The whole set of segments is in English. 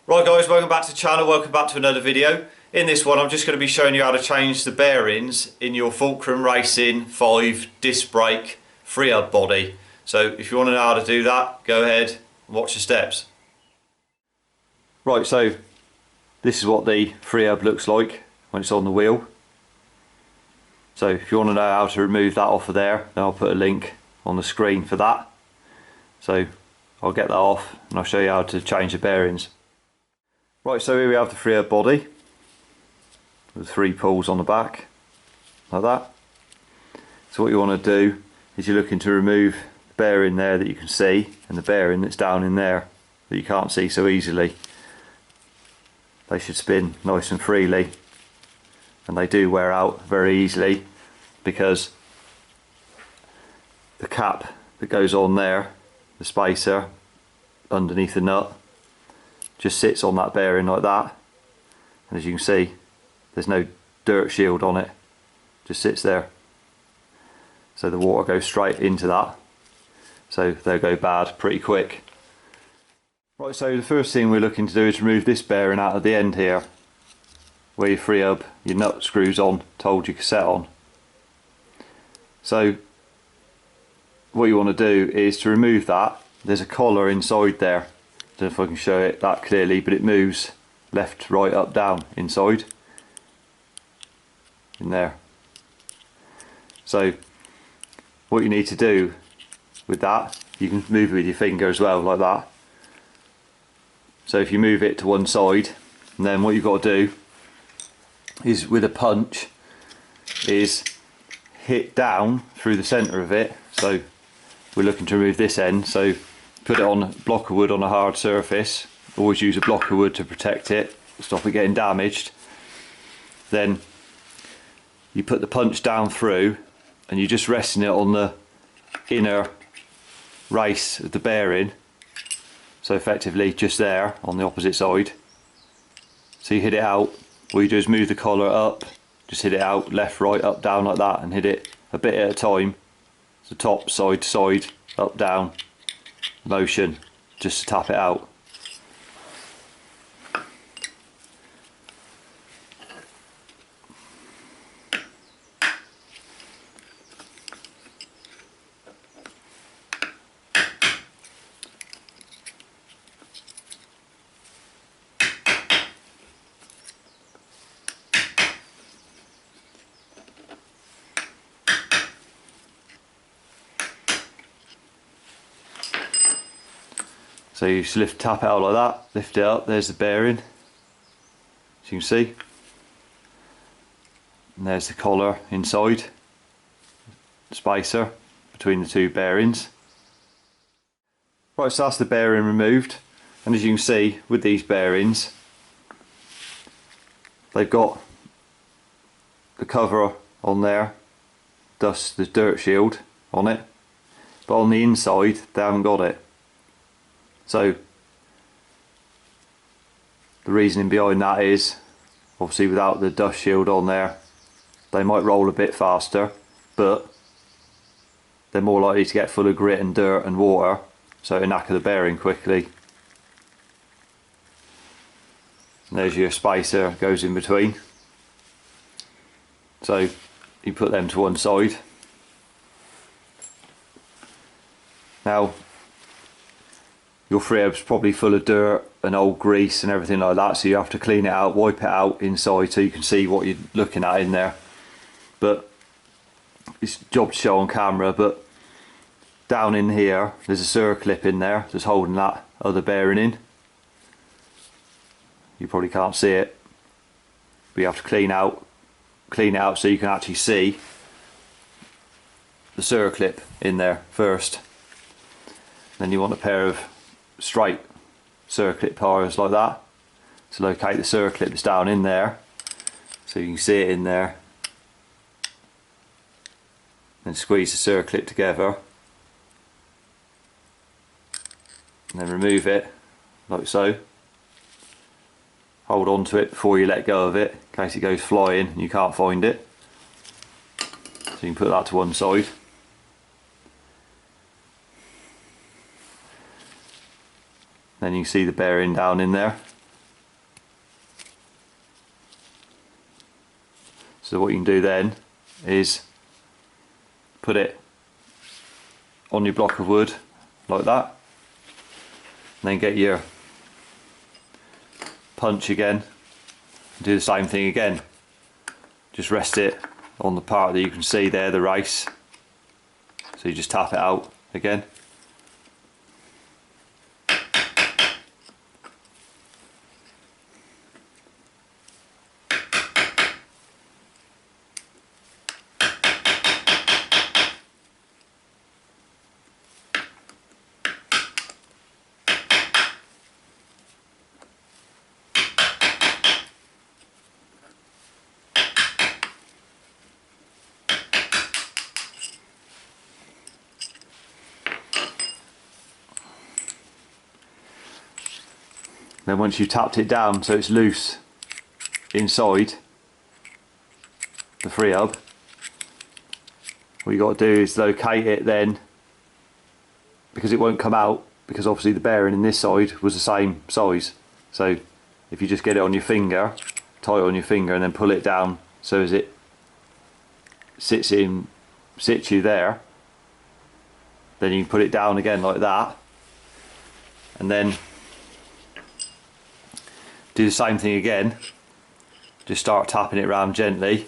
Right guys, welcome back to the channel, welcome back to another video. In this one I'm just going to be showing you how to change the bearings in your Fulcrum Racing 5 disc brake Freehub body. So if you want to know how to do that, go ahead and watch the steps. Right, so this is what the Freehub looks like when it's on the wheel. So if you want to know how to remove that off of there, then I'll put a link on the screen for that. So I'll get that off and I'll show you how to change the bearings. Right, so here we have the Freehub body with 3 pulls on the back, like that. So what you want to do is you're looking to remove the bearing there that you can see and the bearing that's down in there that you can't see so easily. They should spin nice and freely, and they do wear out very easily because the cap that goes on there, the spacer underneath the nut, just sits on that bearing like that, and as you can see there's no dirt shield on it, just sits there, so the water goes straight into that, so they'll go bad pretty quick. Right, so the first thing we're looking to do is remove this bearing out of the end here where your Freehub, your nut screws on, told your cassette on. So what you want to do is to remove that. There's a collar inside there. Don't know if I can show it that clearly, but it moves left, right, up, down inside in there. So what you need to do with that, you can move it with your finger as well, like that. So if you move it to one side, and then what you've got to do is with a punch is hit down through the centre of it. So we're looking to remove this end, so put it on a block of wood on a hard surface. Always use a block of wood to protect it, stop it getting damaged. Then you put the punch down through and you're just resting it on the inner race of the bearing, so effectively just there on the opposite side. So you hit it out. All you do is move the collar up, just hit it out, left, right, up, down, like that, and hit it a bit at a time. So top, side to side, up, down motion, just to tap it out. So you just tap it out like that, lift it up, there's the bearing, as you can see. And there's the collar inside, spacer between the 2 bearings. Right, so that's the bearing removed, and as you can see with these bearings, they've got the cover on there, thus the dirt shield on it, but on the inside they haven't got it. So the reasoning behind that is, obviously without the dust shield on there, they might roll a bit faster, but they're more likely to get full of grit and dirt and water, so it'll knacker the bearing quickly. And there's your spacer, goes in between. So you put them to one side. Now your Freehub's probably full of dirt and old grease and everything like that, so you have to clean it out, wipe it out inside so you can see what you're looking at in there. But it's a job to show on camera, but down in here there's a circlip in there that's holding that other bearing in. You probably can't see it, but you have to clean it out so you can actually see the circlip in there first. Then you want a pair of straight circlip pliers like that to locate the circlip that's down in there, so you can see it in there. Then squeeze the circlip together and then remove it like so. Hold on to it before you let go of it in case it goes flying and you can't find it. So you can put that to one side. Then you can see the bearing down in there. So what you can do then is put it on your block of wood like that, and then get your punch again and do the same thing again. Just rest it on the part that you can see there, the race. So you just tap it out again. Then once you've tapped it down so it's loose inside the Freehub, what you got to do is locate it then, because it won't come out, because obviously the bearing in this side was the same size. So if you just get it on your finger, tie it on your finger and then pull it down so as it sits in situ there, then you can put it down again like that, and then do the same thing again. Just start tapping it around gently.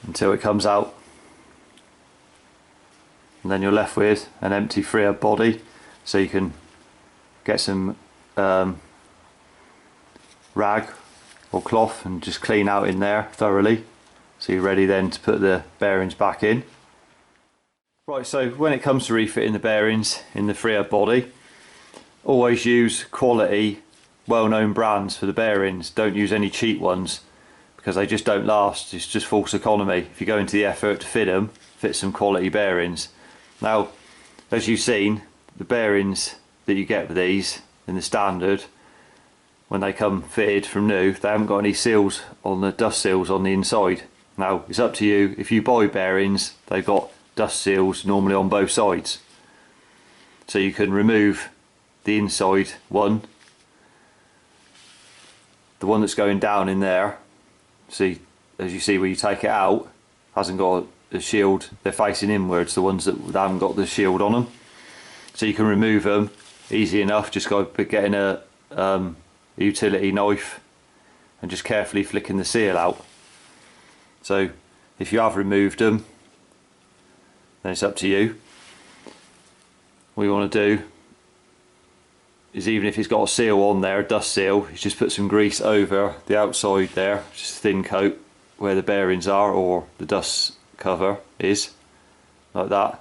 Until it comes out, and then you're left with an empty Freehub body, so you can get some rag or cloth and just clean out in there thoroughly, so you're ready then to put the bearings back in. Right, so when it comes to refitting the bearings in the Freehub body, always use quality, well-known brands for the bearings. Don't use any cheap ones, because they just don't last. It's just false economy. If you go into the effort to fit them, fit some quality bearings. Now, as you've seen, the bearings that you get with these in the standard, when they come fitted from new, they haven't got any seals on the dust seals on the inside. Now, it's up to you. If you buy bearings, they've got dust seals normally on both sides, so you can remove the inside one, the one that's going down in there. See, as you see where you take it out, hasn't got a shield, they're facing inwards, the ones that haven't got the shield on them. So you can remove them easy enough, just by getting a utility knife and just carefully flicking the seal out. So if you have removed them, then it's up to you. What you want to do is, even if it's got a seal on there, a dust seal, you just put some grease over the outside there, just a thin coat where the bearings are or the dust cover is, like that,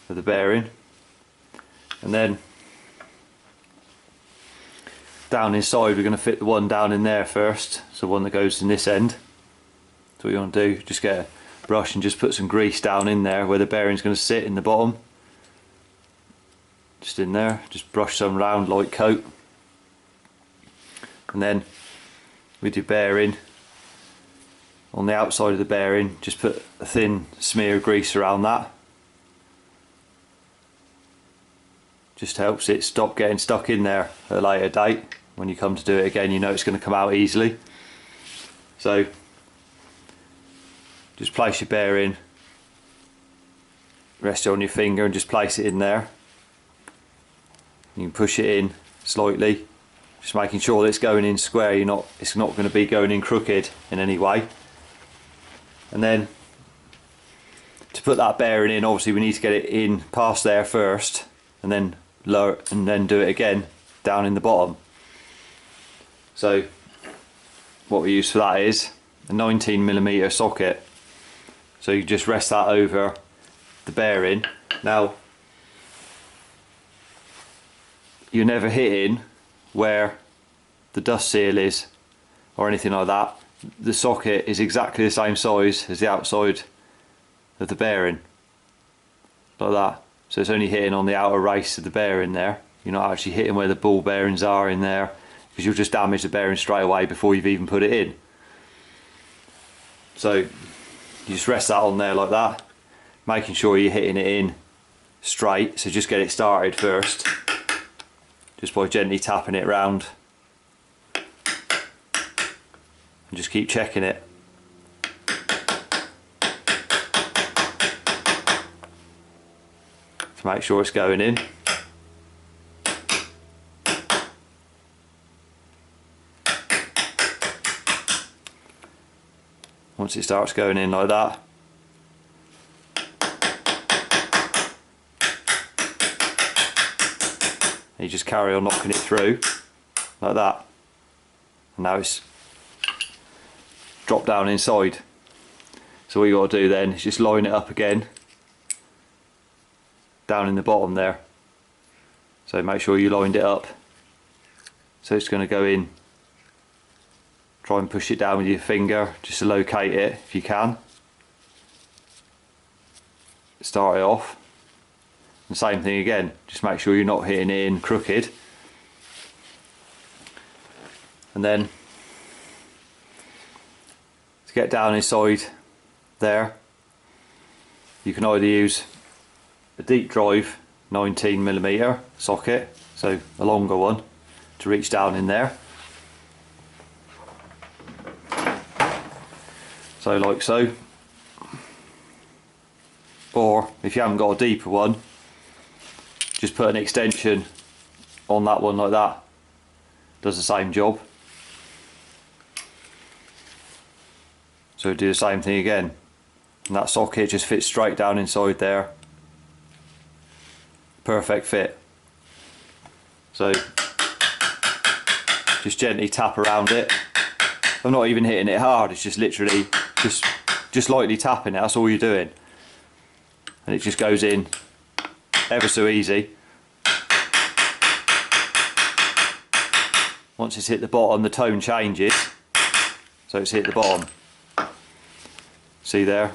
for the bearing. And then down inside, we're going to fit the one down in there first, so one that goes in this end. So what you want to do, just get a brush and just put some grease down in there where the bearing's going to sit in the bottom. Just in there, just brush some round light coat, and then with your bearing, on the outside of the bearing, just put a thin smear of grease around that. Just helps it stop getting stuck in there at a later date. When you come to do it again, you know it's going to come out easily. So just place your bearing, rest it on your finger and just place it in there. You can push it in slightly, just making sure that it's going in square. It's not going to be going in crooked in any way. And then to put that bearing in, obviously we need to get it in past there first, and then lower, and then do it again down in the bottom. So what we use for that is a 19mm socket. So you just rest that over the bearing. Now, you're never hitting where the dust seal is or anything like that. The socket is exactly the same size as the outside of the bearing, like that. So it's only hitting on the outer race of the bearing there. You're not actually hitting where the ball bearings are in there, because you'll just damage the bearing straight away before you've even put it in. So you just rest that on there like that, making sure you're hitting it in straight. So just get it started first, just by gently tapping it round, and just keep checking it. To make sure it's going in. Once it starts going in like that, you just carry on knocking it through like that, and now it's dropped down inside. So what you got to do then is just line it up again down in the bottom there. So make sure you lined it up, so it's going to go in. Try and push it down with your finger just to locate it if you can. Start it off. And same thing again, just make sure you're not hitting it in crooked. And then to get down inside there, you can either use a deep drive 19mm socket, so a longer one, to reach down in there. So like so. Or if you haven't got a deeper one, just put an extension on that one like that. Does the same job. So do the same thing again. And that socket just fits straight down inside there. Perfect fit. So just gently tap around it. I'm not even hitting it hard, it's just literally just lightly tapping it, that's all you're doing. And it just goes in ever so easy. Once it's hit the bottom, the tone changes, so it's hit the bottom. See there?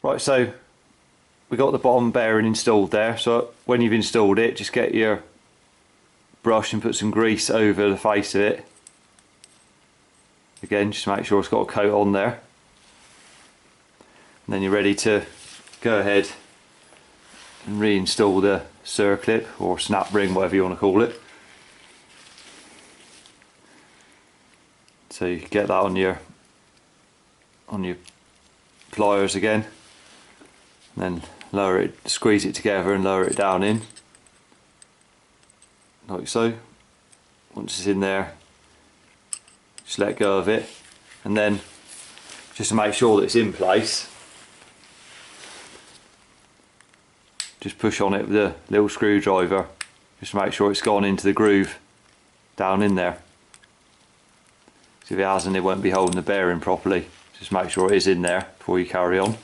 Right, so we got the bottom bearing installed there. So when you've installed it, just get your brush and put some grease over the face of it. Again, just make sure it's got a coat on there. And then you're ready to go ahead and reinstall the circlip or snap ring, whatever you want to call it. So you get that on your pliers again, and then lower it, squeeze it together and lower it down in, like so. Once it's in there, just let go of it, and then just to make sure that it's in place, just push on it with a little screwdriver, just to make sure it's gone into the groove down in there. So if it hasn't, it won't be holding the bearing properly. Just make sure it is in there before you carry on.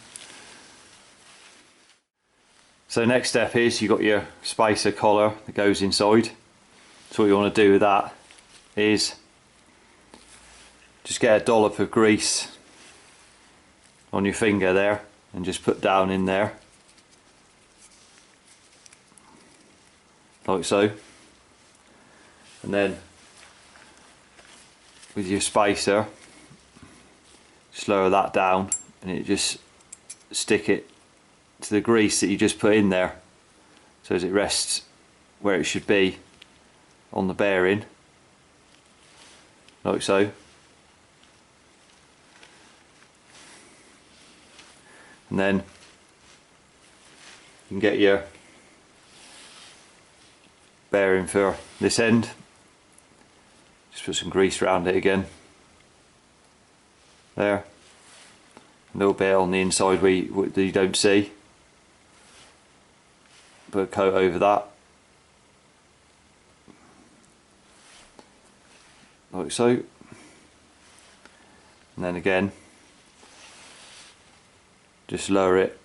So next step is you've got your spacer collar that goes inside. So what you want to do with that is just get a dollop of grease on your finger there and just put down in there, like so. And then with your spacer, just lower that down, and it just stick it to the grease that you just put in there, so as it rests where it should be on the bearing, like so. And then you can get your bearing for this end, just put some grease around it again there, a little bit on the inside where you don't see, put a coat over that, like so. And then again, just lower it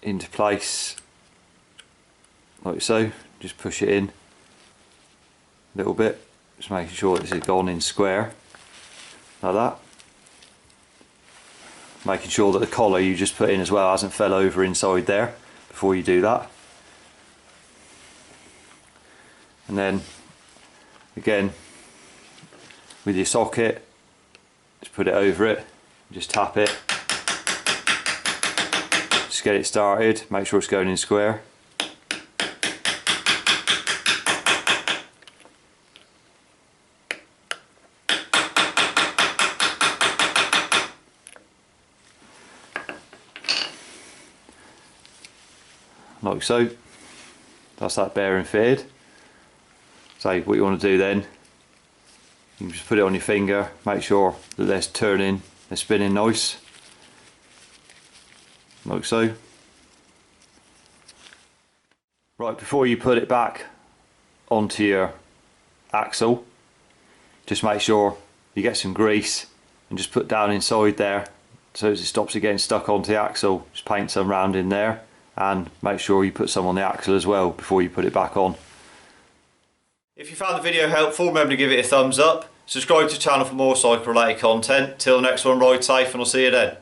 into place, like so. Just push it in a little bit, just making sure it's gone in square, like that. making sure that the collar you just put in as well hasn't fell over inside there before you do that. And then again with your socket, just put it over it, just tap it, just get it started, make sure it's going in square. Like so. That's that bearing fitted. So what you want to do then, you can just put it on your finger, make sure that they're turning, they're spinning nice, like so. Right, before you put it back onto your axle, just make sure you get some grease and just put down inside there so as it stops it getting stuck onto the axle. Just paint some round in there and make sure you put some on the axle as well before you put it back on. If you found the video helpful, remember to give it a thumbs up, subscribe to the channel for more cycle related content. Till the next one, ride safe and I'll see you then.